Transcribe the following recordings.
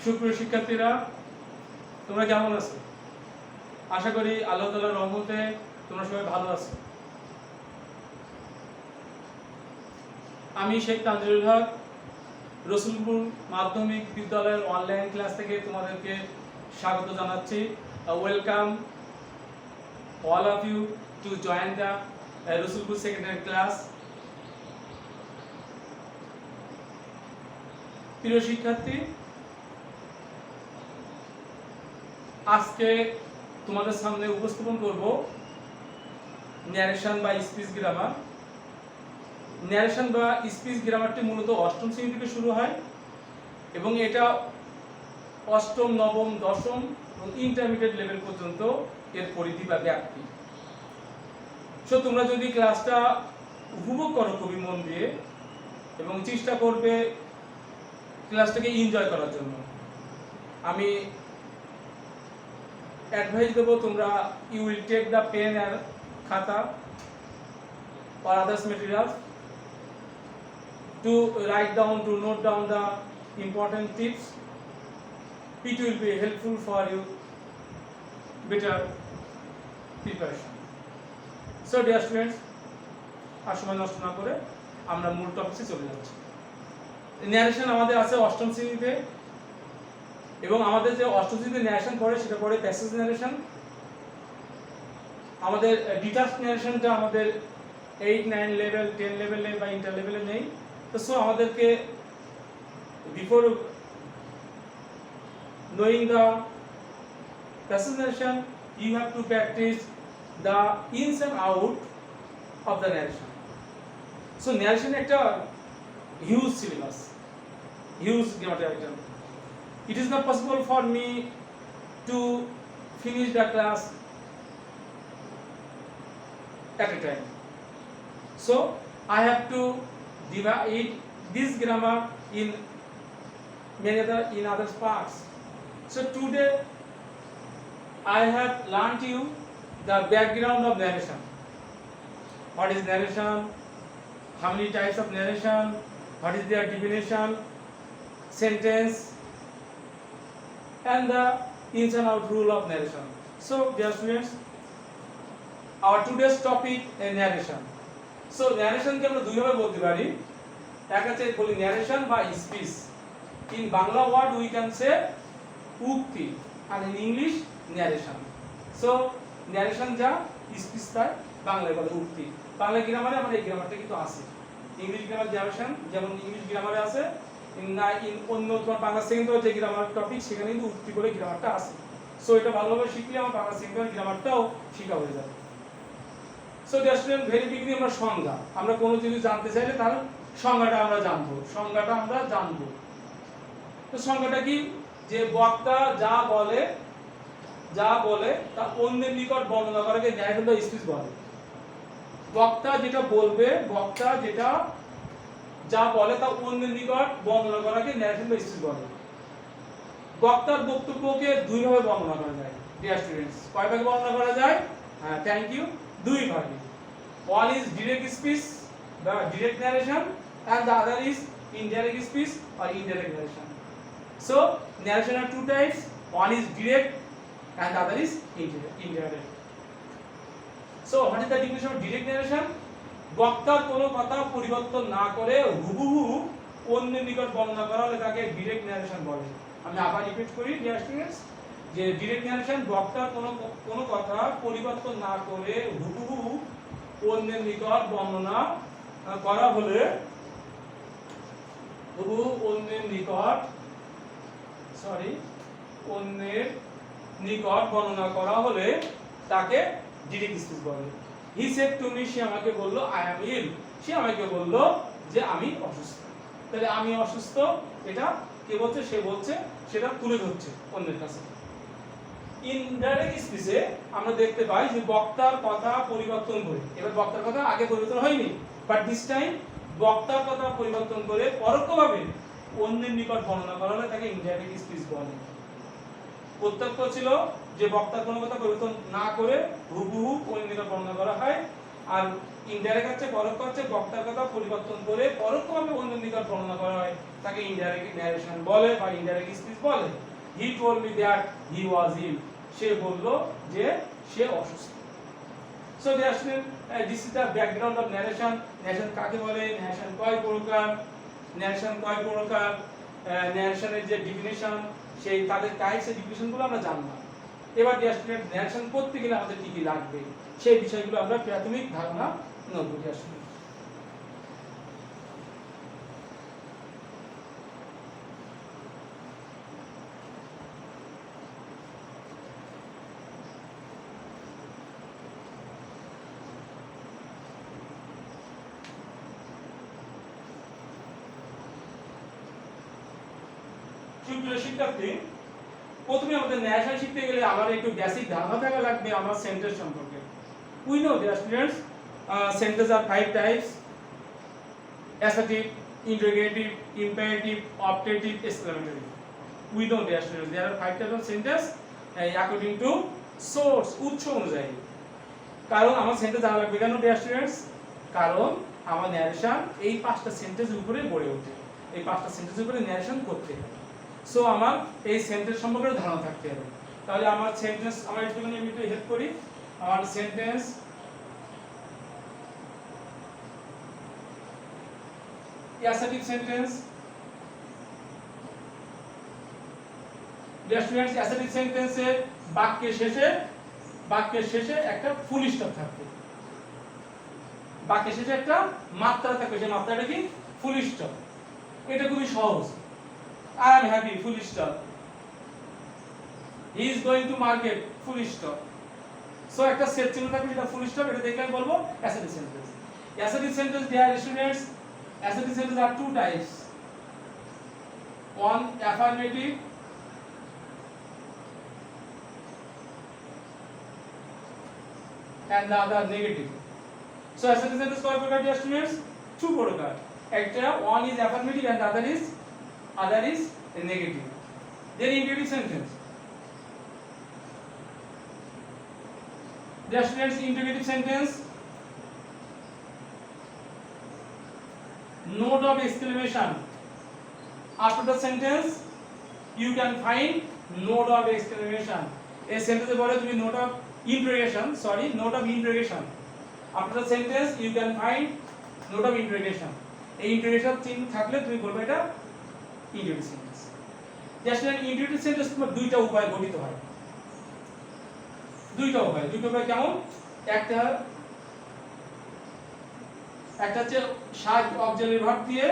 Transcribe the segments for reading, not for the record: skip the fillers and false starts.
সুপ্রিয় শিক্ষার্থীরা, তোমরা কেমন আছো? আশা করি আল্লাহ তাআলার রহমতে তোমরা সবাই ভালো আছো। আমি শেখ তানজিলুল হক, রসুলপুর মাধ্যমিক বিদ্যালয়ের অনলাইন ক্লাস থেকে তোমাদেরকে স্বাগত জানাচ্ছি। Welcome all of you to join the Rasulpur secondary class. প্রিয় শিক্ষার্থী, আজকে তোমাদের সামনে উপস্থাপন করব ন্যারেশন বা স্পিচ গ্রামার। ন্যারেশন বা স্পিচ গ্রামারটি মূলত অষ্টম শ্রেণী থেকে শুরু হয় এবং এটা অষ্টম, নবম, দশম এবং ইন্টারমিডিয়েট লেভেল পর্যন্ত এর পরিধি বা ব্যাপ্তি। সো তোমরা যদি ক্লাসটা উপভোগ করো খুবই মন দিয়ে এবং চেষ্টা করবে ক্লাসটাকে এনজয় করার জন্য, আমি অ্যাডভাইস দেবো তোমরা you will take the pen and খাতা or others materials to write down, to note down the important tips. It will be helpful for you better preparation. So dear students, আর সময় নষ্ট না করে আমরা মূল টপিকে চলে যাচ্ছি। ন্যারেশন আমাদের আছে অষ্টম শ্রেণীতে এবং আমাদের যে অষ্টম শ্রেণীতে ন্যারেশন পড়ে সেটা পড়ে প্যাসেজ ন্যারেশন। আমাদের ডিটাচ ন্যারেশনটা আমাদের 8, 9 লেভেল, 10 লেভেলে বা ইন্টার লেভেলে নেই। তো সো আমাদেরকে before knowing the passage narration you have to practice the ins and out of the narration. So narration একটা huge syllabus, huge grammar item. It is not possible for me to finish the class at a time. So I have to divide this grammar in many other parts. So today I have learnt you the background of narration. What is narration? How many types of narration? What is their definition? Sentence and the ins and out rule of narration. So dear students, our today's topic is narration. So narration কে আমরা দুই ভাবে বলতে পারি। এক আছে বলি narration বা speech. In Bangla word we can say উক্তি and in English narration. So narration যা speech তাই বাংলায় বলে উক্তি। বাংলা গ্রামারে আমরা এই গ্রামারটা কিন্তু আছে। ইংলিশ গ্রামার narration যেমন ইংলিশ গ্রামারে আছে, ইন অন্য তোমার বাংলা সেকেন্ডারি যে গ্রামার টপিক সেখানে কিন্তু উক্তি করে গ্রামারটা আছে। সো এটা ভালোভাবে শিখলে আমার বাংলা সেকেন্ডারি গ্রামারটাও শেখা হয়ে যাবে। So dear student, very beginning আমরা সংজ্ঞা, আমরা কোনো জিনিস জানতে চাইলে তার সংজ্ঞাটা আমরা জানবো। তো সংজ্ঞাটা কি? যে বক্তা যা বলে তা অন্যের নিকট বর্ণনা করাকে ন্যারেশন বা স্পিচ বলে। বক্তা যেটা বলবে, বক্তা যেটা যা বলে তা অন্যের নিকট বর্ণনা করাকে ন্যারেশন বা স্পিচ বলে। বক্তার বক্তব্যকে দুই ভাবে বর্ণনা করা যায় ডিয়ার স্টুডেন্টস। কয় ভাগে বর্ণনা করা যায়? হ্যাঁ, থ্যাংক ইউ, দুই ভাগে। One is direct speech, the direct narration, and the other is indirect speech or indirect narration. So narration are two types. One is direct and the other is indirect. So what is the definition of direct narration? বক্তার কোনো কথা পরিবর্তন না করে হুবহু অন্যের নিকট বর্ণনা করা হলে তাকে ডিরেক্ট ন্যারেশন বলে। আমি আবার রিপিট করি ডিয়ার স্টুডেন্টস, যে ডিরেক্ট ন্যারেশন বক্তার কোনো কথা পরিবর্তন না করে হুবহু অন্যের নিকট বর্ণনা করা হলে, অন্যের নিকট বর্ণনা করা হলে তাকে ডিরেক্ট স্পিচ বলে। হি সেড টু মি, সে আমাকে বলল, আই অ্যাম ইল, সে আমাকে বলল যে আমি অসুস্থ। তাহলে আমি অসুস্থ এটা কে বলছে? সে বলছে, সেটা তুলে ধরছে অন্যের কাছে। ইনডাইরেক্ট স্পিচে আমরা দেখতে পাই যে বক্তার কথা পরিবর্তন করে, এবার বক্তার কথা আগে পরিবর্তন হয়নি, বাট দিস টাইম বক্তার কথা পরিবর্তন করে পরোক্ষভাবে অন্যের নিকট বর্ণনা করা হলে তাকে ইনডাইরেক্ট স্পিচ বলে। প্রত্যক্ষ ছিল যে বক্তার কোনো কথা পরিবর্তন না করে হুবহু অন্যের নিকট বর্ণনা করা হয়, আর ইনডাইরেক্ট হচ্ছে পরোক্ষ হচ্ছে বক্তার কথা পরিবর্তন করে পরোক্ষভাবে অন্যের নিকট বর্ণনা করা হয়, তাকে ইনডাইরেক্ট ন্যারেশন বলে বা ইনডাইরেক্ট স্পিচ বলে। He told me that he was ill, সে বলল যে সে অসুস্থ। So dear student, this is the background of narration. Narration কাকে বলে, ন্যারেশন কয় প্রকার, ন্যারেশন কয় প্রকার, ন্যারেশনের যে ডেফিনিশন, সেই তাদের টাইপস এর ডেফিনিশনগুলো আমরা জানলাম। এবার ডিয়ার স্টুডেন্ট, ন্যারেশন করতে গেলে আমাদের কি কি লাগবে সেই বিষয়গুলো আমরা প্রাথমিক ধারণা নেব ডিয়ার স্টুডেন্ট। সুপ্রিয় শিক্ষার্থী, প্রথমে আমাদের ন্যারেশন শিখতে গেলে আমার একটু বেসিক ধারণা থাকা লাগবে আমার সেন্টেন্স সম্পর্কে। We know dear students, sentence are 5 types: assertive, interrogative, imperative, optative, exclamatory. We know dear students, there are 5 types of sentence according to source, উৎস অনুযায়ী। কারণ আমার সেন্টেন্স জানা লাগবে কেন ডিয়ার স্টুডেন্টস? কারণ আমার ন্যারেশন এই 5টা সেন্টেন্সের উপরে গড়ে ওঠে, এই 5টা সেন্টেন্সের উপরে ন্যারেশন করতে হবে। সো আমার এই সেন্টেন্স সম্পর্কে ধারণা থাকতে হবে। তাহলে আমার সেন্টেন্স, আমার একটুখানি আমি একটু হেল্প করি। আমার sentence assertive sentence, dear students, assertive sentence এ বাক্যের শেষে একটা ফুল স্টপ থাকবে, বাক্যের শেষে একটা মাত্রা থাকবে, সেই মাত্রাটা কি? Full stop. এটা খুবই সহজ। I am happy, full stop. He is going to market, full stop. So একটা সেট চিহ্ন থাকবে, সেটা ফুল স্টপ। এটা দেখে আমি বলবো assertive sentence. Assertive sentence, dear students, assertive sentences are 2 types: one affirmative and the other negative. So assertive sentence কয় প্রকার dear students? 2 প্রকার। একটা one is affirmative and other is negative. Then imperative sentence. Dear students, interrogative sentence, note of exclamation after the sentence you can find note of exclamation. এই সেন্টেন্সে বলে তুমি note of interrogation after the sentence you can find note of interrogation. এই interrogation চিহ্ন থাকলে তুমি বলবে এটা interrogative sentence. Just interrogative sentence তোমার দুইটা উপায়ে গঠিত হয়, দুইটা উপায় কেমন? একটা হচ্ছে সাজ অক্সিলারি ভার্ব দিয়ে,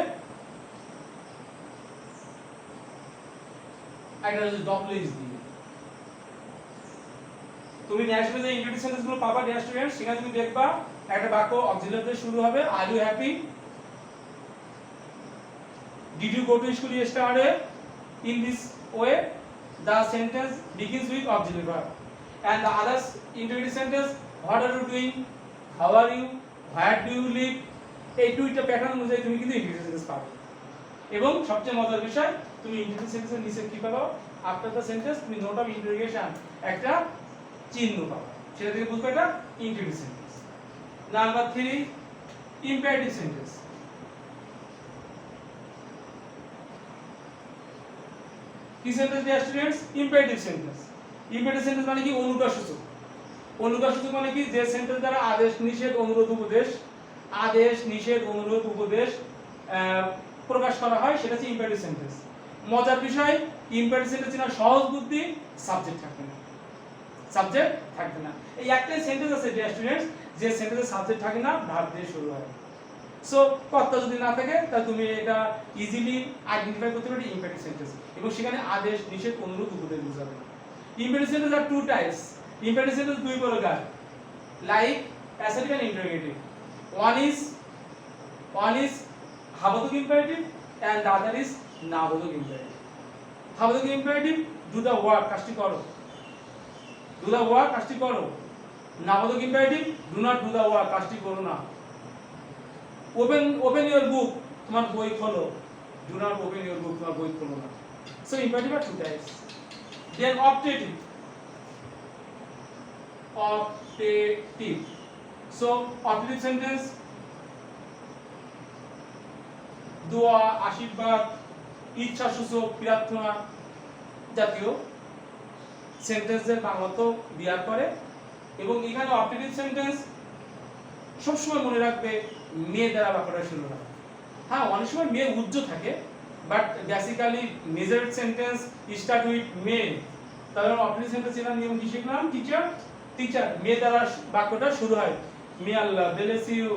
একটা হচ্ছে ডবল-এস দিয়ে। তুমি ন্যাশনাল যে ইন্টারোগেটিভ সেন্টেন্স গুলো পাবা ডিয়ার স্টুডেন্টস, সেখানে তুমি দেখবা একটা বাক্য অক্সিলারি দিয়ে শুরু হবে, are you happy, did you go to school yesterday. In this way the sentence begins with auxiliary verb, and the other interrogative sentence, what are you doing, how are you, where do you live. এই দুইটা pattern অনুযায়ী তুমি কিন্তু interrogative sentence পাবে। এবং সবচেয়ে মজার বিষয়, তুমি ইন্টারোগেটিভ সেন্টেন্সের নিচে কি পাবে? আফটার দ্য সেন্টেন্স তুমি নোট অফ ইন্টারোগেশন একটা চিহ্ন পাবে, সেটা থেকে বুঝবে এটা interrogative sentence. Number 3, imperative sentence. কি sentence dear students? Imperative sentence. Imperative sentence মানে কি? অনুজ্ঞাসূচক। অনুজ্ঞাসূচক মানে কি? যে সেন্টেন্স দ্বারা আদেশ নিষেধ অনুরোধ উপদেশ প্রকাশ করা হয়, সেটা হচ্ছে ইম্পারেটিভ সেন্টেন্স। মজার বিষয়, ইম্পারেটিভ সেন্টেন্স না সহজ বুদ্ধি, সাবজেক্ট থাকবে না। এই একটাই সেন্টেন্স আছে ডিয়ার স্টুডেন্টস, যে সেন্টেন্সে সাবজেক্ট থাকে না, ভার্ব দিয়ে শুরু হয়। সো কর্তা যদি না থাকে, তাহলে তুমি এটা ইজিলি আইডেন্টিফাই করতে পারবে ইম্পারেটিভ সেন্টেন্স, এবং সেখানে আদেশ নিষেধ অনুরোধ উপদেশ বোঝাবে। ইম্পারেটিভ সেন্টেন্স আর 2 টাইপস। ইম্পারেটিভ সেন্টেন্স 2 প্রকার, like assertive and interrogative. One is হাবোধক imperative and the other is নাবোধক imperative. হাবোধক imperative, do the work, কাজটি করো। নাবোধক imperative, do not do the work, কাজটি করো না। open your book, তোমার বই খোলো। do not open your book, তোমার বই খোলো না। So imperative are 2 types. Then optative. So operative sentence দোয়া, আশীর্বাদ, ইচ্ছাসূচক, প্রার্থনা জাতীয় সেন্টেন্সের বাংলাতেও বিয়ার করে। এবং এখানে অপারেটিভ সেন্টেন্স সবসময় মনে রাখবে মেয়ে দ্বারা বাক্যটা শুরু হয়। হ্যাঁ, অনেক সময় মেয়ে উজ্জ থাকে, but basically major sentence start with may. তাহলে অপারেটিভ সেন্টেন্স এর নিয়ম কি শিখলাম? টিচার টিচার মেয়ে দ্বারা বাক্যটা শুরু হয়। May Allah bless you,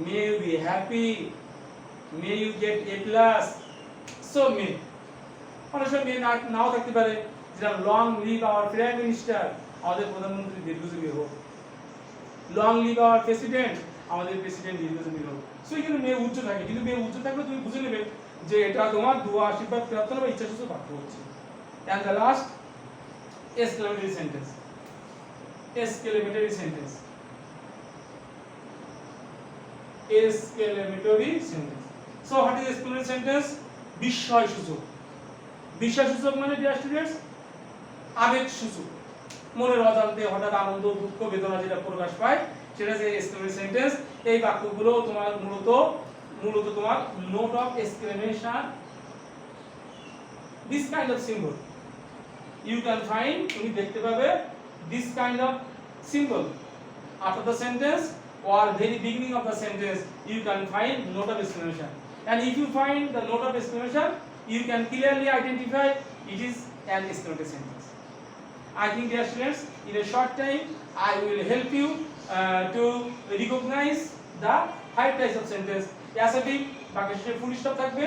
may you be happy, may you get a plus. So may অনেক সময় মে নাও থাকতে পারে, যেমন long live our prime minister, আমাদের প্রধানমন্ত্রী দীর্ঘজীবী হোক। লং লিভ আওয়ার প্রেসিডেন্ট, আমাদের প্রেসিডেন্ট দীর্ঘজীবী হোক। সো এখানে মেয়ে উচ্চ থাকে, কিন্তু মেয়ে উচ্চ থাকলে তুমি বুঝে নেবে যে এটা তোমার দোয়া, আশীর্বাদ, প্রার্থনা বা ইচ্ছাসূচক বাক্য হচ্ছে। And the last exclamatory sentence. Exclamatory sentence. Exclamatory sentence. So what is exclamatory sentence? বিস্ময় সূচক। বিস্ময় সূচক মানে ডিয়ার স্টুডেন্টস আবেগ সূচক। মনের অজান্তে হঠাৎ আনন্দ, দুঃখ, বেদনা যেটা প্রকাশ পায় সেটা হচ্ছে exclamatory sentence। এই বাক্যগুলো তোমার মূলত তোমার note of exclamation, this kind of symbol you can find, তুমি দেখতে পাবে this kind of symbol after the sentence or very beginning of the sentence. You can find note of exclamation, and if you find the note of exclamation you can clearly identify it is an exclamatory sentence. I think dear students, in a short time I will help you to recognize the 5 types of sentence. Assertive বাক্যের শেষে full stop থাকবে।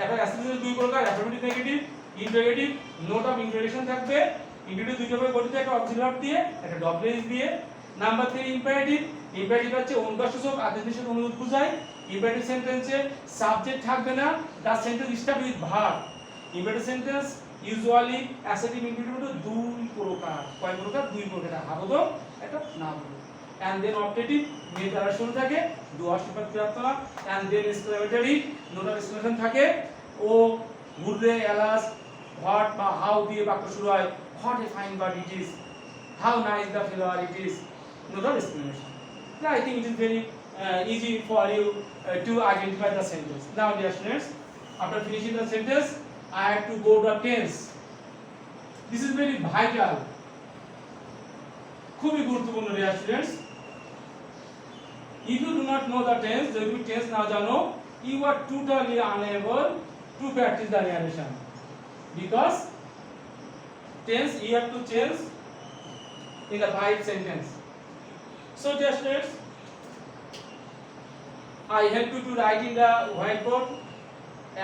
এটা assertive দুই প্রকার, affirmative, negative. Interrogative note of interrogation থাকবে। Interrogative দুইটা ভাবে গঠিত, একটা অবজেক্টিভ দিয়ে একটা ডব্লিউএস দিয়ে। Number 3 imperative. ইম্পারেটিভ হচ্ছে অনুবাদসূচক আদেশের সাথে অনুরোধ বোঝায়। ইম্পারেটিভ সেন্টেন্সে সাবজেক্ট থাকবে না, the sentence start with verb. Imperative sentence usually assertive interrogative দুই প্রকার। কয় প্রকার? দুই প্রকার, একটা হাবোধক, একটা নাবোধক। and then optative মেয়ে দ্বারা শুরু থাকে, দোয়া, আশীর্বাদ, প্রার্থনা। and then exclamatory note of exclamation থাকে। ও ঘুররে, এলাস, হোয়াট বা হাউ দিয়ে বাক্য শুরু হয়। What a fine bird it is, how nice the flower it is, note of exclamation. I think it is very easy for you to identify the sentence. Now dear students, after finishing the sentence I have to go to tense. This is very vital, খুবই গুরুত্বপূর্ণ dear students. If you do not know the tense, যদি তুমি tense না জানো, you are totally unable to practice the narration, because tense you have to change in the 5 sentence. So dear students, I help you to write in the whiteboard,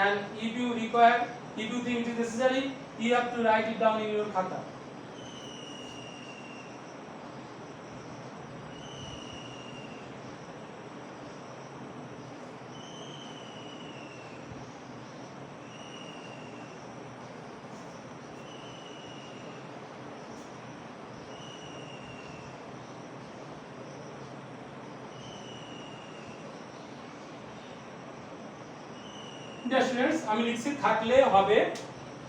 and if you require, if you think it is necessary, you have to write it down in your khata. Dear students, আমি লিখছি থাকলে হবে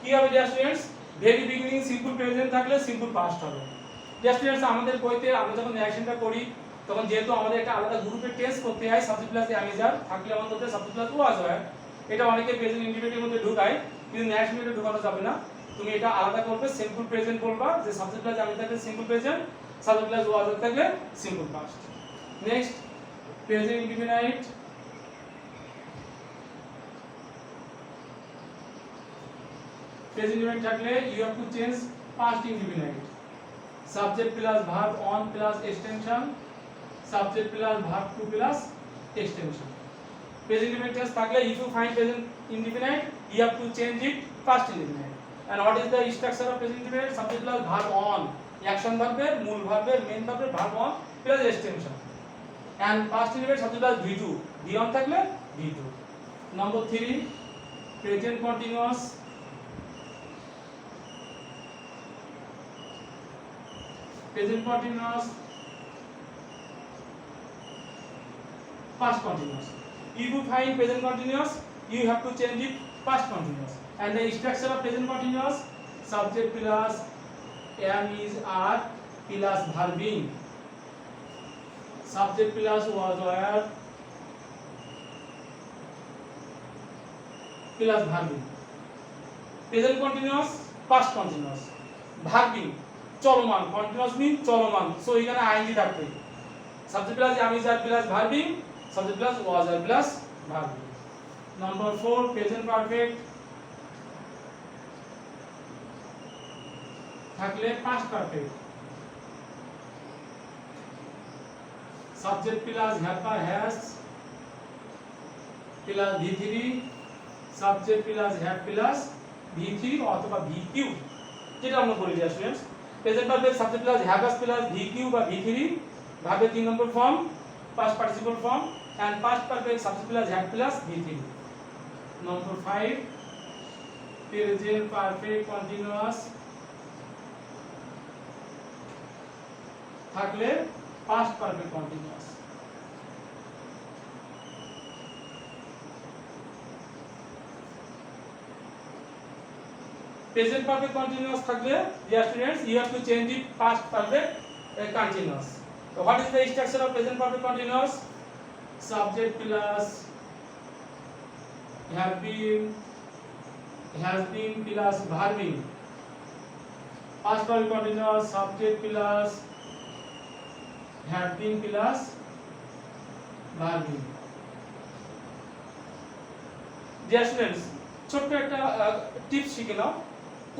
কি হবে dear students? Very beginning simple present থাকলে simple past হবে। Dear students, আমাদের বইতে আমরা যখন ন্যারেশনটা করি তখন যেহেতু আমাদের একটা আলাদা গ্রুপে টেস্ট করতে হয়, সাবজেক্ট প্লাস অ্যামেজার থাকলে আমাদের মধ্যে সাবজেক্ট প্লাস ওয়াজ হয়। এটা অনেকে প্রেজেন্ট ইন্ডিপেন্ডেন্টের মধ্যে ঢুকায়, কিন্তু ন্যারেশনে ঢুকানো যাবে না। তুমি এটা আলাদা করবে, সিম্পল প্রেজেন্ট বলবা যে সাবজেক্ট প্লাস অ্যামেজার থাকলে simple present, subject plus was থাকলে simple past. Next, present indefinite. Present indefinite থাকলে you have to change past indefinite. Subject plus verb on plus extension, subject plus verb to plus extension. Present indefinite থাকলে if you find present indefinite, you have to change it past indefinite. And what is the structure of present indefinite? Subject plus verb on, action verb এর, মূল verb এর, main verb এর verb on plus extension. And past indefinite subject plus V2, V on থাকলে V2. Number 3, present continuous. Present continuous, past continuous. If you find present continuous, you have to change it past continuous. And the structure of present continuous: subject plus am is are plus verb being. Subject plus was were plus verb ing. Present continuous, past continuous. Verb ing চলমান, continuous mean চলমান, so এখানে ING থাকবে। Subject plus am is are plus verb ing, subject plus was আর plus verb ing. Number 4 present perfect থাকলে past perfect. Subject plus have বা has plus V3, subject plus have plus V3 অথবা VQ, যেটা আমরা বলি students. Present perfect subject plus have plus VQ বা V3, ভার্বের 3 নম্বর form past participle form, and past perfect subject plus have plus V3। Number 5 present perfect continuous থাকলে past perfect continuous. Present perfect continuous থাকলে dear students you have to change it past perfect continuous. So what is the structure of present perfect continuous? Subject plus have been, has been plus verbing. Past perfect continuous subject plus have been plus verbing. Dear students, ছোট্ট একটা tips শিখে নাও।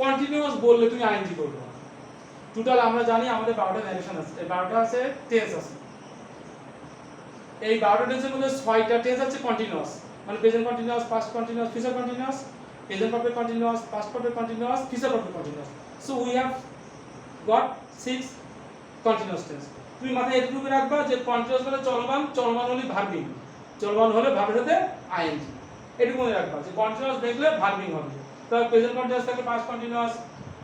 Continuous বললে তুমি ING করবে। Total আমরা জানি আমাদের 12টা narration আছে, এই 12টা আছে টেন্স আছে। এই 12টা টেন্সের মধ্যে 6টা টেন্স আছে কন্টিনিউয়াস, মানে present continuous, past continuous, future continuous, present perfect continuous, past perfect continuous, future perfect continuous. So we have got 6 continuous tense. তুমি মাথায় এটুকু রাখবা যে কন্টিনিউয়াস মানে চলমান, চলমান হলে ভার্বিং, চলমান হলে ভার্বের সাথে আইএনজি। এটুকু মনে রাখবা যে কন্টিনিউয়াস দেখলে ভার্বিং হবে। তো প্রেজেন্ট কন্টিনিউয়াস থাকলে past continuous,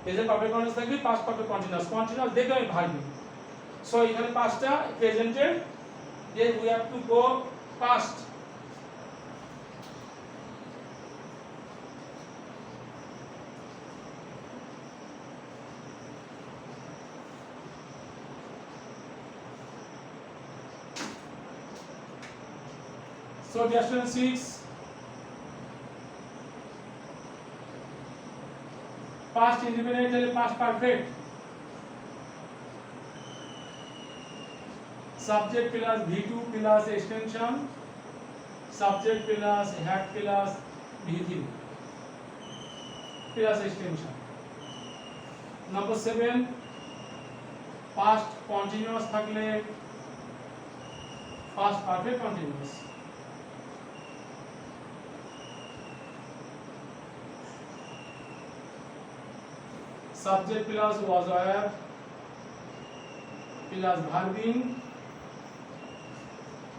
present perfect continuous থাকলে পাস্ট পারফেক্ট কন্টিনিউয়াস, কন্টিনিউয়াস দেখলে আমি ভার্বিং। সো এখানে পাঁচটা প্রেজেন্টেড, যে we have to go past. So question 6, past indefinite and past perfect. Subject plus V2 plus extension, subject plus had plus V3 plus extension. Number 7, past continuous থাকলে past perfect continuous. Subject plus was aware plus verbing,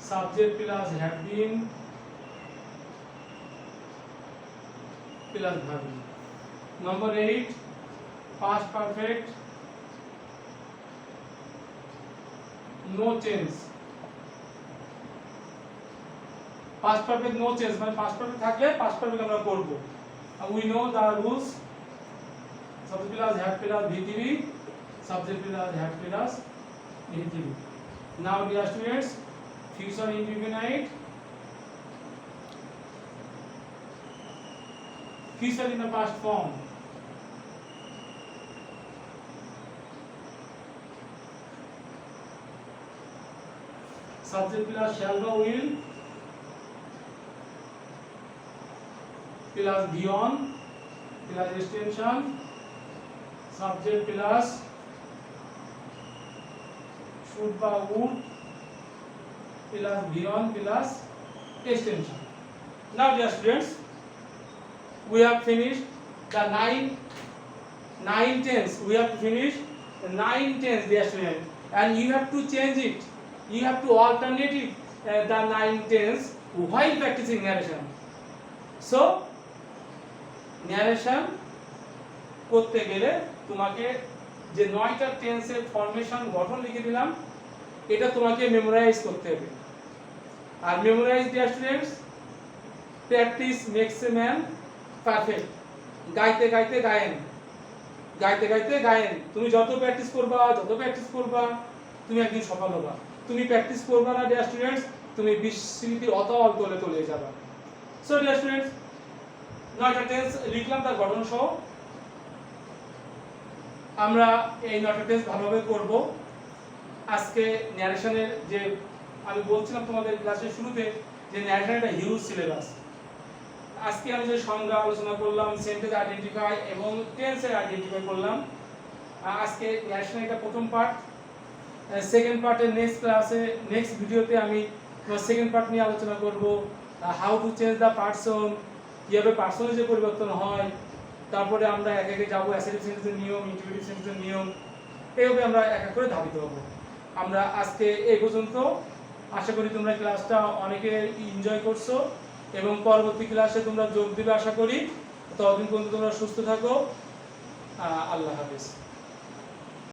subject plus had been plus verbing. Number 8, past perfect no change. Past perfect no change মানে past perfect থাকলে past perfect আমরা করব। We know the rules. Subject plus had plus V3, subject plus had plus V3. Now dear students, future indefinite, future in the past form. Subject plus shall বা will plus beyond plus extension, subject plus should বা would plus beyond plus extension. Now dear students, we have finished the nine tense. We have to finish the 9 tense, dear students, and you have to change it. You have to alternate it, the 9 tense while practicing narration. So narration করতে গেলে তোমাকে যে 9টা টেন্সের formation গঠন লিখে দিলাম, এটা তোমাকে মেমোরাইজ করতে হবে। আর memorize dear students, practice makes a man perfect. গাইতে গাইতে গায়েন, গাইতে গাইতে গায়েন। তুমি যত প্র্যাকটিস করবা তুমি একদিন সফল হবা। তুমি প্র্যাকটিস করবে না ডিয়ার স্টুডেন্টস, তুমি বিস্মৃতির অতল তলে তলে যাবে। সো ডিয়ার স্টুডেন্টস, 9টা টেন্স লিখলাম তার গঠন সহ। আমরা এই 9টা টেন্স ভালোভাবে করব। আজকে ন্যারেশনের যে আমি বলছিলাম তোমাদের ক্লাসের শুরুতে যে ন্যারেশন একটা হিউজ সিলেবাস। আজকে আমি যে সংজ্ঞা আলোচনা করলাম, সেন্টেন্স আইডেন্টিফাই এবং টেন্সের আইডেন্টিফাই করলাম। আজকে ন্যারেশনের এটা প্রথম পার্ট। সেকেন্ড পার্টের নেক্সট ক্লাসে নেক্সট ভিডিওতে আমি সেকেন্ড পার্ট নিয়ে আলোচনা করব, how to change the person, কীভাবে পার্সনের যে পরিবর্তন হয়। তারপরে আমরা এক একে যাবো অ্যাসার্টিভ সেন্টেন্সের নিয়ম, ইন্টিগ্রেটিভ সেন্টেন্সের নিয়ম, এইভাবে আমরা এক এক করে ধাবিত হব। আমরা আজকে এই পর্যন্ত। আশা করি তোমরা ক্লাসটা অনেকে এনজয় করছো এবং পরবর্তী ক্লাসে তোমরা যোগ দিবে আশা করি। ততদিন পর্যন্ত তোমরা সুস্থ থাকো। আল্লাহ হাফেজ।